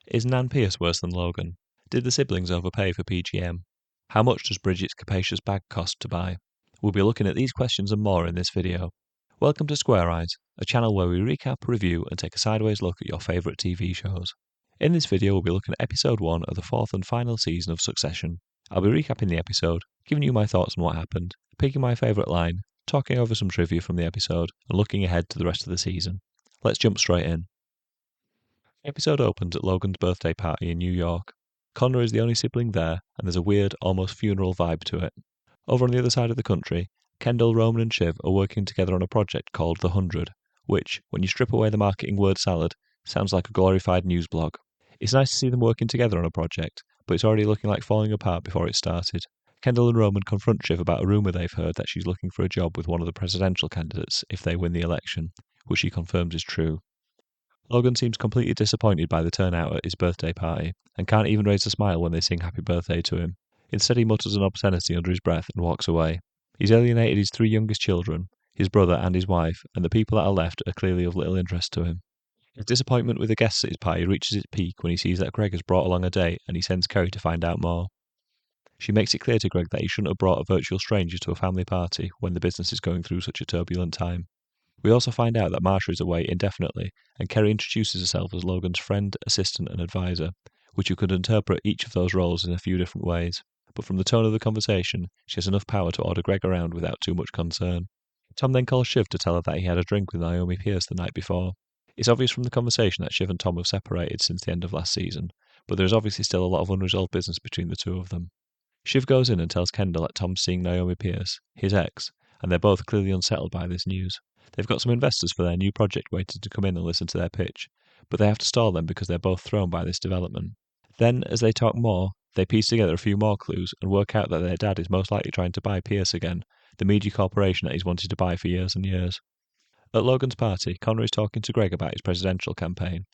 Is Nan Pierce worse than Logan? Did the siblings overpay for PGM? How much does Bridget's capacious bag cost to buy? We'll be looking at these questions and more in this video. Welcome to Square Eyes, a channel where we recap, review and take a sideways look at your favourite TV shows. In this video we'll be looking at episode 1 of the 4th and final season of Succession. I'll be recapping the episode, giving you my thoughts on what happened, picking my favourite line, talking over some trivia from the episode and looking ahead to the rest of the season. Let's jump straight in. The episode opens at Logan's birthday party in New York. Connor is the only sibling there, and there's a weird, almost funeral vibe to it. Over on the other side of the country, Kendall, Roman and Shiv are working together on a project called The 100, which, when you strip away the marketing word salad, sounds like a glorified news blog. It's nice to see them working together on a project, but it's already looking like falling apart before it started. Kendall and Roman confront Shiv about a rumour they've heard that she's looking for a job with one of the presidential candidates if they win the election, which she confirms is true. Logan seems completely disappointed by the turnout at his birthday party, and can't even raise a smile when they sing happy birthday to him. Instead he mutters an obscenity under his breath and walks away. He's alienated his 3 youngest children, his brother and his wife, and the people that are left are clearly of little interest to him. His disappointment with the guests at his party reaches its peak when he sees that Gregg has brought along a date and he sends Kerry to find out more. She makes it clear to Gregg that he shouldn't have brought a virtual stranger to a family party when the business is going through such a turbulent time. We also find out that Marsha is away indefinitely, and Kerry introduces herself as Logan's friend, assistant and advisor, which you could interpret each of those roles in a few different ways. But from the tone of the conversation, she has enough power to order Gregg around without too much concern. Tom then calls Shiv to tell her that he had a drink with Naomi Pierce the night before. It's obvious from the conversation that Shiv and Tom have separated since the end of last season, but there is obviously still a lot of unresolved business between the two of them. Shiv goes in and tells Kendall that Tom's seeing Naomi Pierce, his ex, and they're both clearly unsettled by this news. They've got some investors for their new project waiting to come in and listen to their pitch, but they have to stall them because they're both thrown by this development. Then, as they talk more, they piece together a few more clues and work out that their dad is most likely trying to buy Pierce again, the media corporation that he's wanted to buy for years and years. At Logan's party, Connor is talking to Gregg about his presidential campaign.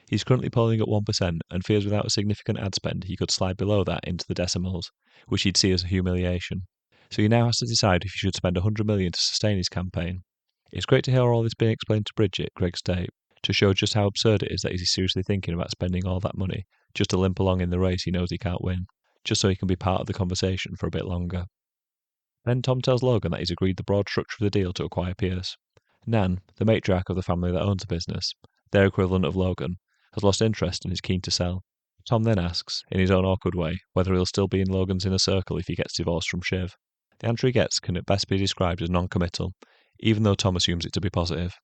He's currently polling at 1% and fears without a significant ad spend he could slide below that into the decimals, which he'd see as a humiliation. So he now has to decide if he should spend $100 million to sustain his campaign. It's great to hear all this being explained to Bridget, Gregg's date, to show just how absurd it is that he's seriously thinking about spending all that money just to limp along in the race he knows he can't win, just so he can be part of the conversation for a bit longer. Then Tom tells Logan that he's agreed the broad structure of the deal to acquire Pierce. Nan, the matriarch of the family that owns the business, their equivalent of Logan, has lost interest and is keen to sell. Tom then asks, in his own awkward way, whether he'll still be in Logan's inner circle if he gets divorced from Shiv. The answer he gets can at best be described as non-committal, even though Tom assumes it to be positive.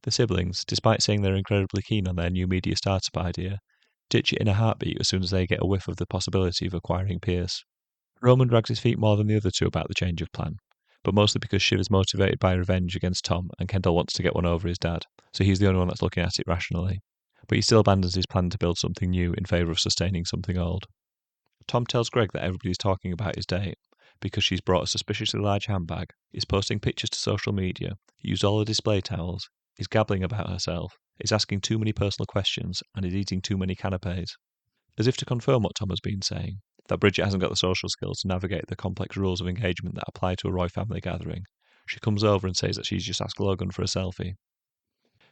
The siblings, despite saying they're incredibly keen on their new media startup idea, ditch it in a heartbeat as soon as they get a whiff of the possibility of acquiring Pierce. Roman drags his feet more than the other two about the change of plan, but mostly because Shiv is motivated by revenge against Tom and Kendall wants to get one over his dad, so he's the only one that's looking at it rationally. But he still abandons his plan to build something new in favour of sustaining something old. Tom tells Gregg that everybody's talking about his date, because she's brought a suspiciously large handbag, is posting pictures to social media, used all the display towels, is gabbling about herself, is asking too many personal questions, and is eating too many canapes. As if to confirm what Tom has been saying, that Bridget hasn't got the social skills to navigate the complex rules of engagement that apply to a Roy family gathering, she comes over and says that she's just asked Logan for a selfie.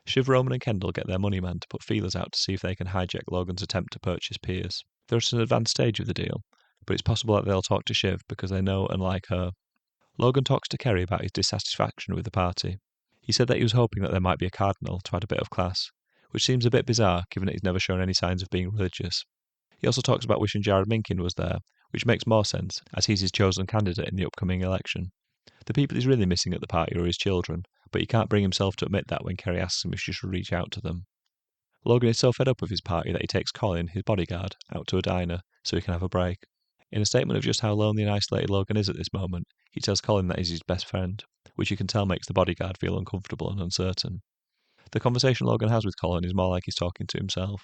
Shiv, Roman and Kendall get their money man to put feelers out to see if they can hijack Logan's attempt to purchase Pierce. They're at an advanced stage of the deal, but it's possible that they'll talk to Shiv because they know and like her. Logan talks to Kerry about his dissatisfaction with the party. He said that he was hoping that there might be a cardinal to add a bit of class, which seems a bit bizarre given that he's never shown any signs of being religious. He also talks about wishing Jared Minkin was there, which makes more sense as he's his chosen candidate in the upcoming election. The people he's really missing at the party are his children, but he can't bring himself to admit that when Kerry asks him if she should reach out to them. Logan is so fed up with his party that he takes Colin, his bodyguard, out to a diner so he can have a break. In a statement of just how lonely and isolated Logan is at this moment, he tells Colin that he's his best friend, which you can tell makes the bodyguard feel uncomfortable and uncertain. The conversation Logan has with Colin is more like he's talking to himself,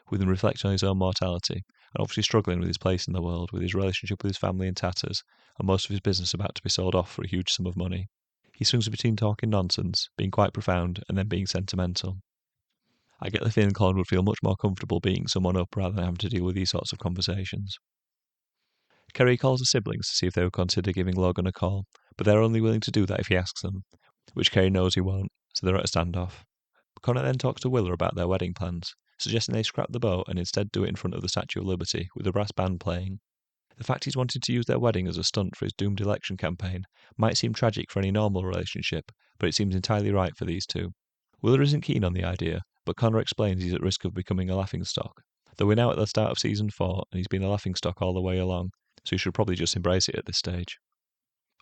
with him reflecting on his own mortality, and obviously struggling with his place in the world, with his relationship with his family in tatters, and most of his business about to be sold off for a huge sum of money. He swings between talking nonsense, being quite profound, and then being sentimental. I get the feeling Colin would feel much more comfortable beating someone up rather than having to deal with these sorts of conversations. Kerry calls the siblings to see if they would consider giving Logan a call, but they're only willing to do that if he asks them, which Kerry knows he won't, so they're at a standoff. Connor then talks to Willa about their wedding plans, suggesting they scrap the boat and instead do it in front of the Statue of Liberty with a brass band playing. The fact he's wanted to use their wedding as a stunt for his doomed election campaign might seem tragic for any normal relationship, but it seems entirely right for these two. Willer isn't keen on the idea, but Connor explains he's at risk of becoming a laughingstock. Though we're now at the start of season 4 and he's been a laughingstock all the way along, so he should probably just embrace it at this stage.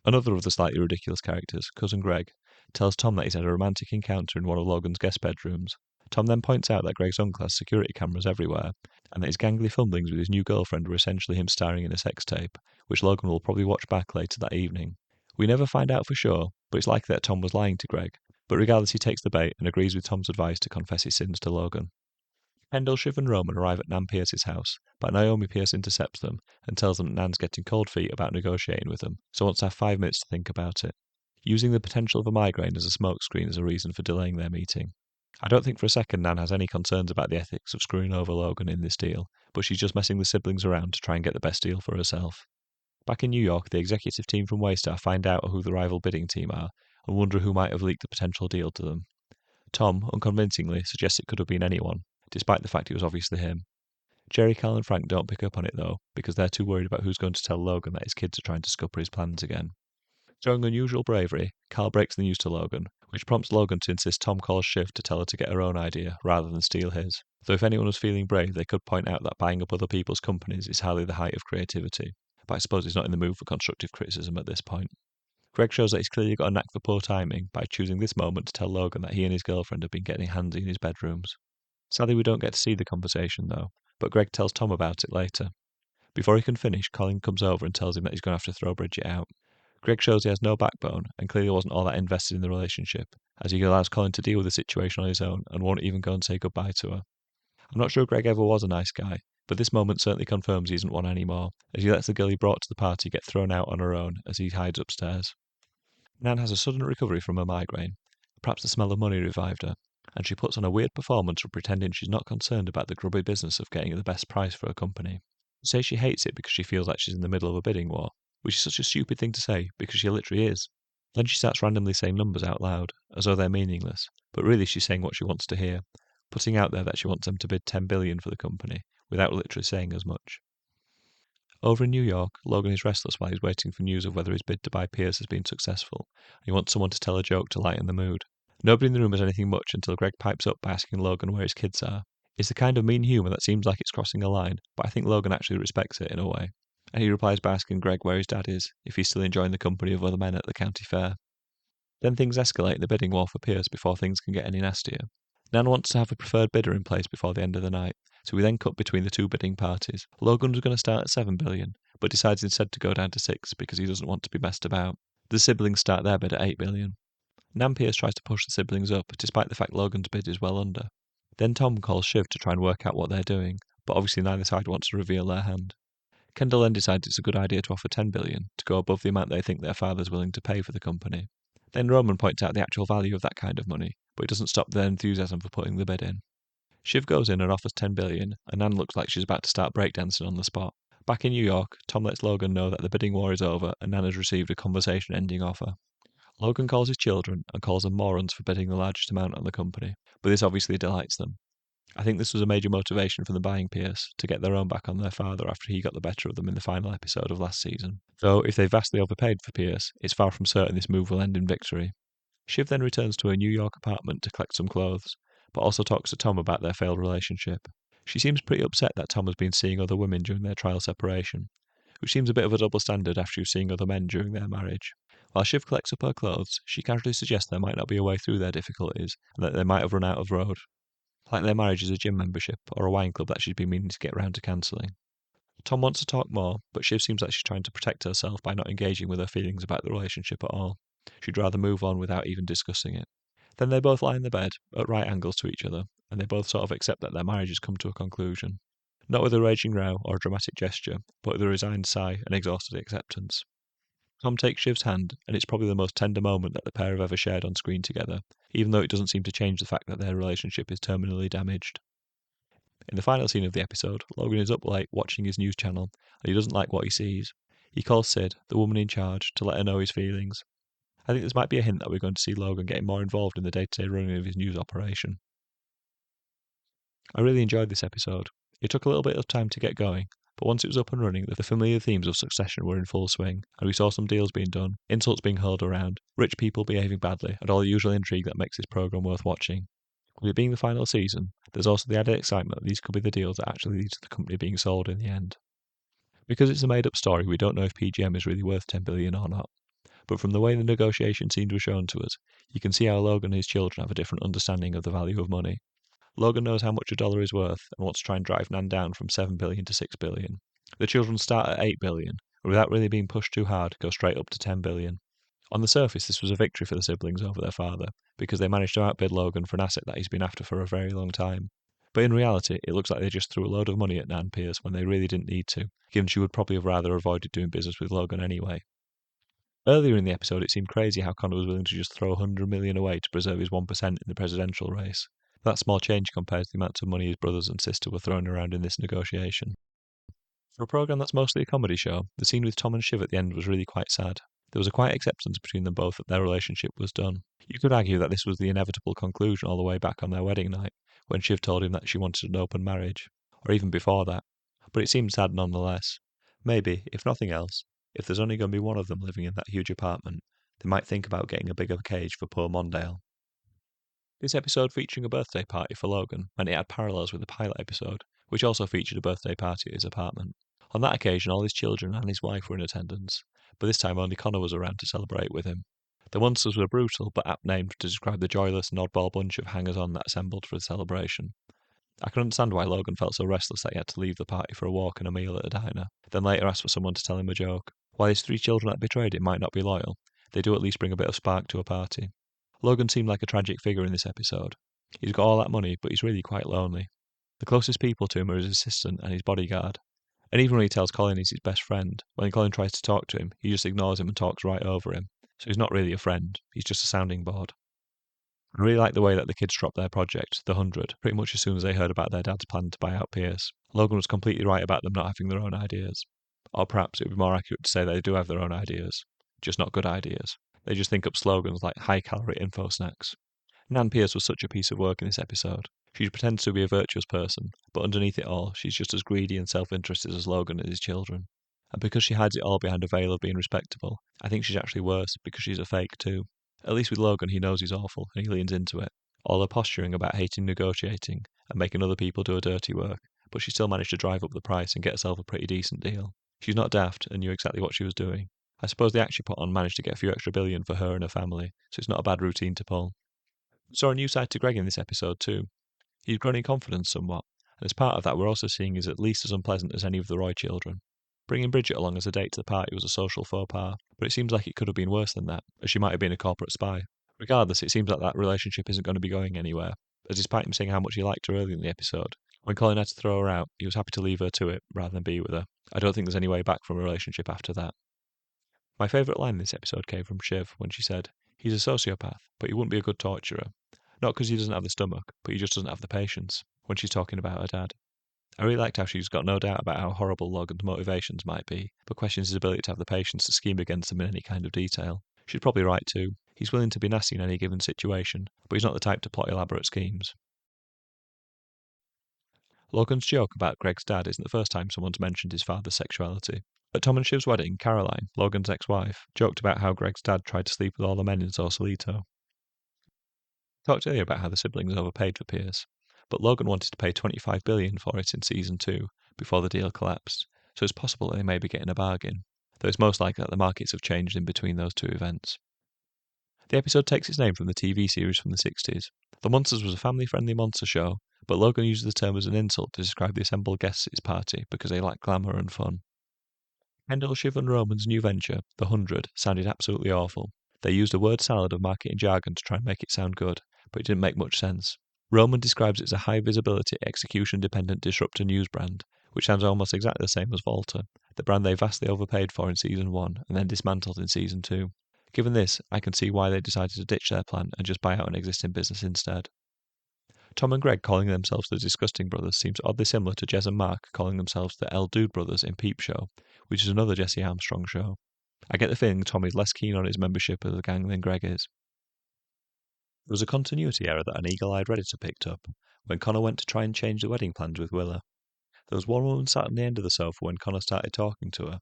Another of the slightly ridiculous characters, cousin Gregg, tells Tom that he's had a romantic encounter in one of Logan's guest bedrooms. Tom then points out that Gregg's uncle has security cameras everywhere, and that his gangly fumblings with his new girlfriend were essentially him starring in a sex tape, which Logan will probably watch back later that evening. We never find out for sure, but it's likely that Tom was lying to Gregg, but regardless he takes the bait and agrees with Tom's advice to confess his sins to Logan. Kendall, Shiv and Roman arrive at Nan Pierce's house, but Naomi Pierce intercepts them and tells them that Nan's getting cold feet about negotiating with them, so wants to have 5 minutes to think about it, using the potential of a migraine as a smokescreen as a reason for delaying their meeting. I don't think for a second Nan has any concerns about the ethics of screwing over Logan in this deal, but she's just messing the siblings around to try and get the best deal for herself. Back in New York, the executive team from Waystar find out who the rival bidding team are and wonder who might have leaked the potential deal to them. Tom, unconvincingly, suggests it could have been anyone, despite the fact it was obviously him. Jerry, Cal and Frank don't pick up on it though, because they're too worried about who's going to tell Logan that his kids are trying to scupper his plans again. Showing unusual bravery, Cal breaks the news to Logan, which prompts Logan to insist Tom calls Shiv to tell her to get her own idea rather than steal his. Though if anyone was feeling brave, they could point out that buying up other people's companies is hardly the height of creativity, but I suppose he's not in the mood for constructive criticism at this point. Gregg shows that he's clearly got a knack for poor timing by choosing this moment to tell Logan that he and his girlfriend have been getting handsy in his bedrooms. Sadly, we don't get to see the conversation though, but Gregg tells Tom about it later. Before he can finish, Colin comes over and tells him that he's going to have to throw Bridget out. Gregg shows he has no backbone and clearly wasn't all that invested in the relationship, as he allows Colin to deal with the situation on his own and won't even go and say goodbye to her. I'm not sure Gregg ever was a nice guy, but this moment certainly confirms he isn't one anymore, as he lets the girl he brought to the party get thrown out on her own as he hides upstairs. Nan has a sudden recovery from her migraine. Perhaps the smell of money revived her, and she puts on a weird performance of pretending she's not concerned about the grubby business of getting the best price for her company. She says she hates it because she feels like she's in the middle of a bidding war, which is such a stupid thing to say because she literally is. Then she starts randomly saying numbers out loud, as though they're meaningless, but really she's saying what she wants to hear, putting out there that she wants them to bid $10 billion for the company, without literally saying as much. Over in New York, Logan is restless while he's waiting for news of whether his bid to buy Pierce has been successful, and he wants someone to tell a joke to lighten the mood. Nobody in the room has anything much until Gregg pipes up by asking Logan where his kids are. It's the kind of mean humour that seems like it's crossing a line, but I think Logan actually respects it in a way. And he replies by asking Gregg where his dad is, if he's still enjoying the company of other men at the county fair. Then things escalate in the bidding war for Pierce before things can get any nastier. Nan wants to have a preferred bidder in place before the end of the night, so we then cut between the two bidding parties. Logan was going to start at $7 billion, but decides instead to go down to $6 because he doesn't want to be messed about. The siblings start their bid at $8 billion. Nan Pierce tries to push the siblings up, despite the fact Logan's bid is well under. Then Tom calls Shiv to try and work out what they're doing, but obviously neither side wants to reveal their hand. Kendall then decides it's a good idea to offer $10 billion to go above the amount they think their father's willing to pay for the company. Then Roman points out the actual value of that kind of money, but it doesn't stop their enthusiasm for putting the bid in. Shiv goes in and offers $10 billion, and Nan looks like she's about to start breakdancing on the spot. Back in New York, Tom lets Logan know that the bidding war is over and Nan has received a conversation-ending offer. Logan calls his children and calls them morons for bidding the largest amount on the company, but this obviously delights them. I think this was a major motivation for them buying Pierce, to get their own back on their father after he got the better of them in the final episode of last season. Though, if they vastly overpaid for Pierce, it's far from certain this move will end in victory. Shiv then returns to her New York apartment to collect some clothes, but also talks to Tom about their failed relationship. She seems pretty upset that Tom has been seeing other women during their trial separation, which seems a bit of a double standard after she was seeing other men during their marriage. While Shiv collects up her clothes, she casually suggests there might not be a way through their difficulties, and that they might have run out of road. Like their marriage is a gym membership, or a wine club that she's been meaning to get round to cancelling. Tom wants to talk more, but Shiv seems like she's trying to protect herself by not engaging with her feelings about the relationship at all. She'd rather move on without even discussing it. Then they both lie in the bed, at right angles to each other, and they both sort of accept that their marriage has come to a conclusion. Not with a raging row or a dramatic gesture, but with a resigned sigh and exhausted acceptance. Tom takes Shiv's hand, and it's probably the most tender moment that the pair have ever shared on screen together, even though it doesn't seem to change the fact that their relationship is terminally damaged. In the final scene of the episode, Logan is up late watching his news channel, and he doesn't like what he sees. He calls Sid, the woman in charge, to let her know his feelings. I think this might be a hint that we're going to see Logan getting more involved in the day-to-day running of his news operation. I really enjoyed this episode. It took a little bit of time to get going, but once it was up and running, the familiar themes of Succession were in full swing, and we saw some deals being done, insults being hurled around, rich people behaving badly, and all the usual intrigue that makes this programme worth watching. With it being the final season, there's also the added excitement that these could be the deals that actually lead to the company being sold in the end. Because it's a made-up story, we don't know if PGM is really worth 10 billion or not. But from the way the negotiation scenes were shown to us, you can see how Logan and his children have a different understanding of the value of money. Logan knows how much a dollar is worth and wants to try and drive Nan down from 7 billion to 6 billion. The children start at 8 billion, and without really being pushed too hard, go straight up to 10 billion. On the surface, this was a victory for the siblings over their father, because they managed to outbid Logan for an asset that he's been after for a very long time. But in reality, it looks like they just threw a load of money at Nan Pierce when they really didn't need to, given she would probably have rather avoided doing business with Logan anyway. Earlier in the episode, it seemed crazy how Connor was willing to just throw 100 million away to preserve his 1% in the presidential race. That small change compared to the amount of money his brothers and sister were throwing around in this negotiation. For a programme that's mostly a comedy show, the scene with Tom and Shiv at the end was really quite sad. There was a quiet acceptance between them both that their relationship was done. You could argue that this was the inevitable conclusion all the way back on their wedding night, when Shiv told him that she wanted an open marriage, or even before that, but it seemed sad nonetheless. Maybe, if nothing else, if there's only going to be one of them living in that huge apartment, they might think about getting a bigger cage for poor Mondale. This episode featuring a birthday party for Logan, and it had parallels with the pilot episode, which also featured a birthday party at his apartment. On that occasion, all his children and his wife were in attendance, but this time only Connor was around to celebrate with him. The Munsters were brutal but apt named to describe the joyless and oddball bunch of hangers-on that assembled for the celebration. I can understand why Logan felt so restless that he had to leave the party for a walk and a meal at a diner, then later asked for someone to tell him a joke. While his 3 children that betrayed him might not be loyal, they do at least bring a bit of spark to a party. Logan seemed like a tragic figure in this episode. He's got all that money, but he's really quite lonely. The closest people to him are his assistant and his bodyguard. And even when he tells Colin he's his best friend, when Colin tries to talk to him, he just ignores him and talks right over him. So he's not really a friend, he's just a sounding board. I really like the way that the kids dropped their project, The 100, pretty much as soon as they heard about their dad's plan to buy out Pierce. Logan was completely right about them not having their own ideas. Or perhaps it would be more accurate to say that they do have their own ideas, just not good ideas. They just think up slogans like high-calorie info snacks. Nan Pierce was such a piece of work in this episode. She pretends to be a virtuous person, but underneath it all, she's just as greedy and self-interested as Logan and his children. And because she hides it all behind a veil of being respectable, I think she's actually worse because she's a fake too. At least with Logan, he knows he's awful and he leans into it. All her posturing about hating negotiating and making other people do her dirty work, but she still managed to drive up the price and get herself a pretty decent deal. She's not daft and knew exactly what she was doing. I suppose the act she put on managed to get a few extra billion for her and her family, so it's not a bad routine to pull. We saw a new side to Gregg in this episode too. He's grown in confidence somewhat, and as part of that we're also seeing he's at least as unpleasant as any of the Roy children. Bringing Bridget along as a date to the party was a social faux pas, but it seems like it could have been worse than that, as she might have been a corporate spy. Regardless, it seems like that relationship isn't going to be going anywhere, as despite him saying how much he liked her early in the episode, when Colin had to throw her out, he was happy to leave her to it rather than be with her. I don't think there's any way back from a relationship after that. My favourite line in this episode came from Shiv when she said, "He's a sociopath, but he wouldn't be a good torturer. Not because he doesn't have the stomach, but he just doesn't have the patience," when she's talking about her dad. I really liked how she's got no doubt about how horrible Logan's motivations might be, but questions his ability to have the patience to scheme against them in any kind of detail. She's probably right too. He's willing to be nasty in any given situation, but he's not the type to plot elaborate schemes. Logan's joke about Gregg's dad isn't the first time someone's mentioned his father's sexuality. At Tom and Shiv's wedding, Caroline, Logan's ex-wife, joked about how Gregg's dad tried to sleep with all the men in Sausalito. Talked earlier about how the siblings overpaid for Pierce, but Logan wanted to pay $25 billion for it in season 2 before the deal collapsed, so it's possible that they may be getting a bargain, though it's most likely that the markets have changed in between those two events. The episode takes its name from the TV series from the 60s. The Munsters was a family-friendly monster show, but Logan uses the term as an insult to describe the assembled guests at his party because they lack glamour and fun. Kendall, Shiv and Roman's new venture, The 100, sounded absolutely awful. They used a word salad of marketing jargon to try and make it sound good, but it didn't make much sense. Roman describes it as a high-visibility, execution-dependent disruptor news brand, which sounds almost exactly the same as Volta, the brand they vastly overpaid for in Season 1 and then dismantled in Season 2. Given this, I can see why they decided to ditch their plan and just buy out an existing business instead. Tom and Gregg calling themselves the Disgusting Brothers seems oddly similar to Jez and Mark calling themselves the El Dude Brothers in Peep Show, which is another Jesse Armstrong show. I get the feeling Tom is less keen on his membership of the gang than Gregg is. There was a continuity error that an eagle-eyed Redditor picked up when Connor went to try and change the wedding plans with Willa. There was one woman sat on the end of the sofa when Connor started talking to her,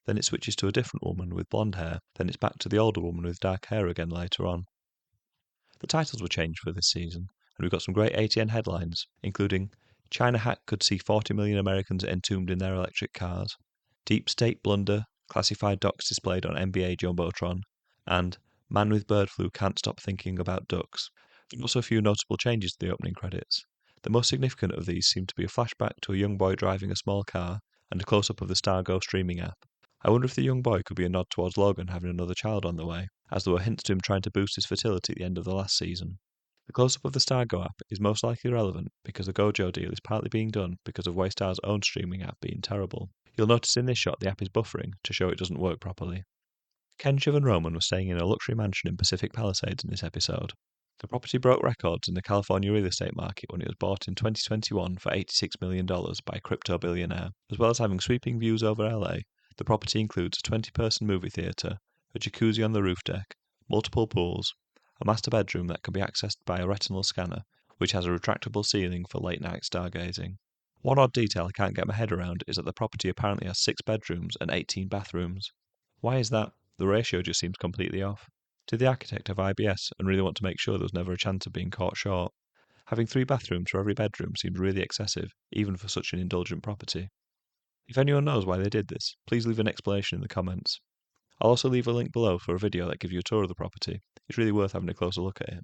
then it switches to a different woman with blonde hair, then it's back to the older woman with dark hair again later on. The titles were changed for this season, and we've got some great ATN headlines, including China hack could see 40 million Americans entombed in their electric cars, Deep State blunder, classified docs displayed on NBA Jumbotron, and Man with bird flu can't stop thinking about ducks. There are also a few notable changes to the opening credits. The most significant of these seem to be a flashback to a young boy driving a small car and a close-up of the StarGo streaming app. I wonder if the young boy could be a nod towards Logan having another child on the way, as there were hints to him trying to boost his fertility at the end of the last season. The close-up of the StarGo app is most likely relevant because the Gojo deal is partly being done because of Waystar's own streaming app being terrible. You'll notice in this shot the app is buffering to show it doesn't work properly. Ken, Shiv and Roman were staying in a luxury mansion in Pacific Palisades in this episode. The property broke records in the California real estate market when it was bought in 2021 for $86 million by a crypto billionaire. As well as having sweeping views over LA, the property includes a 20-person movie theatre, a jacuzzi on the roof deck, multiple pools, a master bedroom that can be accessed by a retinal scanner, which has a retractable ceiling for late-night stargazing. One odd detail I can't get my head around is that the property apparently has 6 bedrooms and 18 bathrooms. Why is that? The ratio just seems completely off. Did the architect have IBS and really want to make sure there was never a chance of being caught short? Having 3 bathrooms for every bedroom seems really excessive, even for such an indulgent property. If anyone knows why they did this, please leave an explanation in the comments. I'll also leave a link below for a video that gives you a tour of the property. It's really worth having a closer look at it.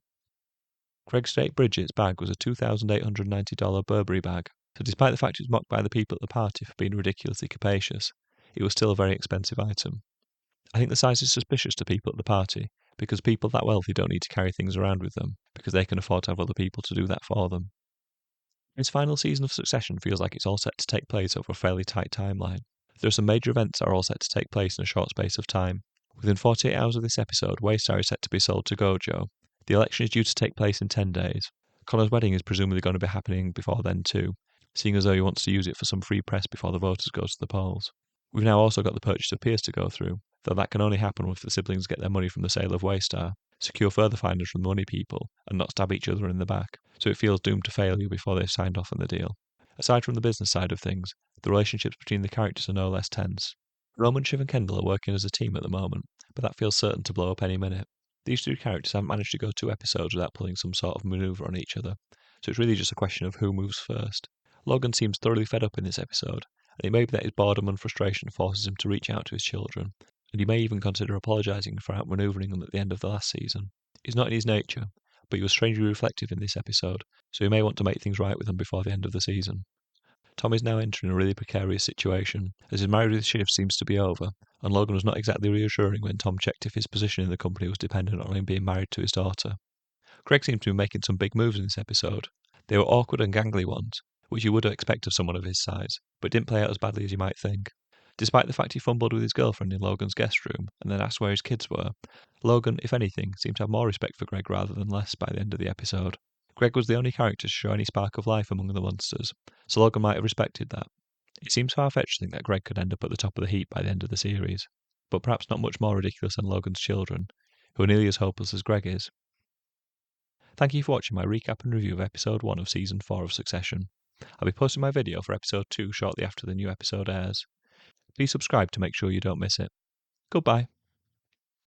Gregg staked Bridget's bag was a $2,890 Burberry bag, so despite the fact it was mocked by the people at the party for being ridiculously capacious, it was still a very expensive item. I think the size is suspicious to people at the party, because people that wealthy don't need to carry things around with them, because they can afford to have other people to do that for them. This final season of Succession feels like it's all set to take place over a fairly tight timeline. There are some major events that are all set to take place in a short space of time. Within 48 hours of this episode, Waystar is set to be sold to Gojo. The election is due to take place in 10 days. Connor's wedding is presumably going to be happening before then too, seeing as though he wants to use it for some free press before the voters go to the polls. We've now also got the purchase of Pierce to go through, though that can only happen if the siblings get their money from the sale of Waystar, secure further finders from the money people, and not stab each other in the back, so it feels doomed to failure before they've signed off on the deal. Aside from the business side of things, the relationships between the characters are no less tense. Roman, Shiv and Kendall are working as a team at the moment, but that feels certain to blow up any minute. These 2 characters haven't managed to go 2 episodes without pulling some sort of manoeuvre on each other, so it's really just a question of who moves first. Logan seems thoroughly fed up in this episode, and it may be that his boredom and frustration forces him to reach out to his children, and he may even consider apologising for outmanoeuvring them at the end of the last season. It's not in his nature, but he was strangely reflective in this episode, so he may want to make things right with them before the end of the season. Tom is now entering a really precarious situation, as his marriage with Shiv seems to be over, and Logan was not exactly reassuring when Tom checked if his position in the company was dependent on him being married to his daughter. Gregg seems to be making some big moves in this episode. They were awkward and gangly ones, which you would expect of someone of his size, but didn't play out as badly as you might think. Despite the fact he fumbled with his girlfriend in Logan's guest room and then asked where his kids were, Logan, if anything, seemed to have more respect for Gregg rather than less by the end of the episode. Gregg was the only character to show any spark of life among the Munsters, so Logan might have respected that. It seems far-fetched to think that Gregg could end up at the top of the heap by the end of the series, but perhaps not much more ridiculous than Logan's children, who are nearly as hopeless as Gregg is. Thank you for watching my recap and review of episode 1 of season 4 of Succession. I'll be posting my video for episode 2 shortly after the new episode airs. Please subscribe to make sure you don't miss it. Goodbye.